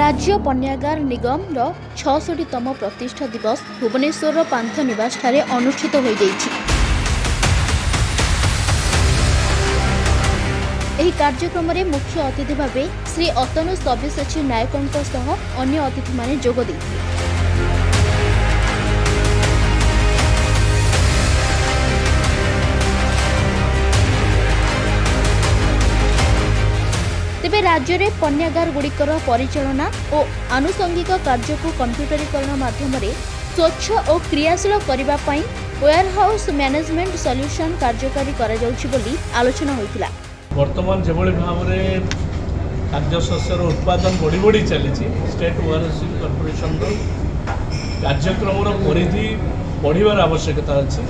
राज्य पण्यागार निगम 66तम प्रतिष्ठा दिवस भुवनेश्वर पांथ निवास ठारे अनुष्ठित हो जाइछि। एही कार्यक्रम रे मुख्य अतिथि भावे श्री अतनु सब्यसाची नायकंक सह अन्य अतिथि माने जोग दैथिले। तेबे राज्य में पण्यागार गुड़िकर परिचालना और आनुषंगिक कार्य को कंप्यूटरीकरण माध्यम स्वच्छ और क्रियाशील करने वेयरहाउस मैनेजमेंट सॉल्यूशन कार्यकारी करा जाउछि बोली आलोचना होइतिला। वर्तमान जेभଳି भावरे खाद्य शस्यर उत्पादन बढ़ी बढ़ी चली स्टेट वेयरहाउसिंग कॉर्पोरेशन कार्यक्रम परिधि बढ़िबार आवश्यकता अच्छी।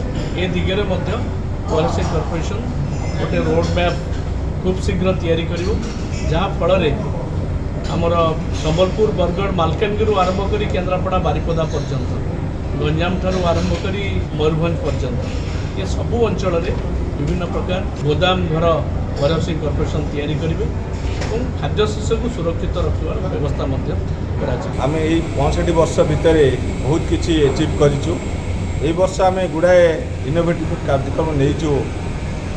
ए दिगरे वेयरहाउसिंग कॉर्पोरेशन गोटे रोड मैप खूब शीघ्र तैयारी करिवो, जहाँ फल आमर संबलपुर बरगढ़ मालकानगिरी आरंभ कर केन्द्रापड़ा बारिपदा पर्यंत गंजाम ठारू आरंभ कर मयूरभंज पर्यंत ये सबू अंचल विभिन्न प्रकार गोदाम घर वेयरहाउसिंग कॉर्पोरेशन तैयारी करेंगे और खाद्य शस्य को सुरक्षित रखार व्यवस्था आम यही 65 वर्ष भितर बहुत किसी एचिव करूँ। वर्ष आम गुड़ाए इनोवेटिव कार्यक्रम नहीं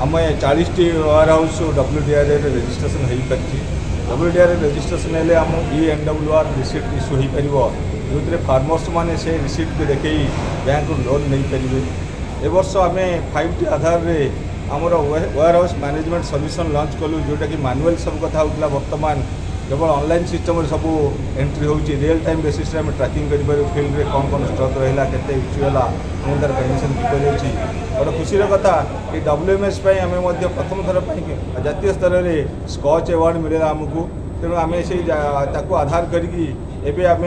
आम 40टी वेयरहाउस WDR रेजिस्ट्रेशन हो पार्टी। WDR रेजिस्ट्रेशन हेल्ले आम ENWR रिसीट इश्यू हो पार, जो फार्मर्स मैंने से रिसीट को देखे बैंक लोन नहीं पारे। ए वर्ष आम 5T आधार में आमर वेयरहाउस मैनेजमेंट सॉल्यूशन लॉन्च कलु, जोटा कि मैनुअल सब कथा होता वर्तमान केवल ऑनलाइन सिस्टम सब एंट्री होची। रियल टाइम बेसिस रे हम ट्रैकिंग करि पारे फील्ड रे कौन स्टॉक रहा केते इश्यू है तार कंडीशन किपर होची। बड़ा खुशी कथा कि WMS आम प्रथम थर जातीय स्तर में स्कॉच अवार्ड मिले आमको। तेणु आम से आधार करके आम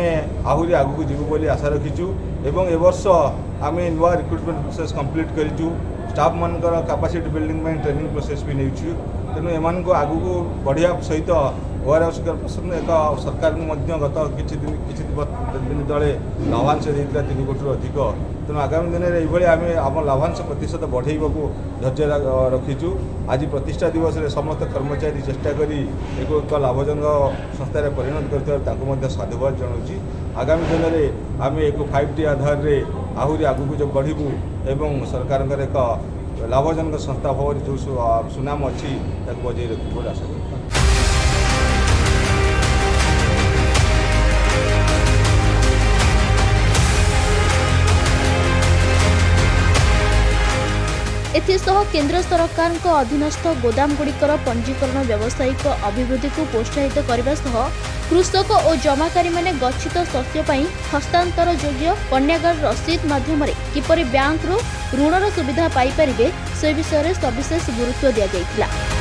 आहरी आगू जीवु बोली आशा रखीचु। एवं ए वर्ष आम नुआ रिक्रुटमेंट प्रोसेस कंप्लीट करूँ। स्टाफ मानकर कैपेसिटी बिल्डिंग में ट्रेनिंग प्रोसेस भी नहीं। तेणु एम आगू बढ़िया सहित वेयरहाउस कॉर्पोरेशन एक सरकार गत किसी दिन तले लाभांश देता 3 कोटी अधिक। तेणु आगामी दिन में ये आम लाभांश प्रतिशत बढ़ेबा को धैर्य रखीचु। आज प्रतिष्ठा दिवस में समस्त कर्मचारी चेष्टा करी एक लाभजनक संस्था परिणत कर साधुवाद जनाऊँ। आगामी दिन में आम एक 5T आधार में आहरी आगू जो बढ़ू एवं सरकार एक लाभजनक संस्था भाव जो सुनाम अच्छी बजाय रखी आशा करूँ। एथिसह केंद्र सरकार अधीनस्थ गोदाम गुड़िकर पंजीकरण व्यावसायिक अभिवृद्धि को प्रोत्साहित करने सह कृषक और जमाकारी माने गच्छित शस्य पई हस्तांतर योग्य पण्यागार रसीद माध्यम किपरि बैंक ऋणर सुविधा पाई परिबे से विषय सविशेष गुरुत्व दिया गया।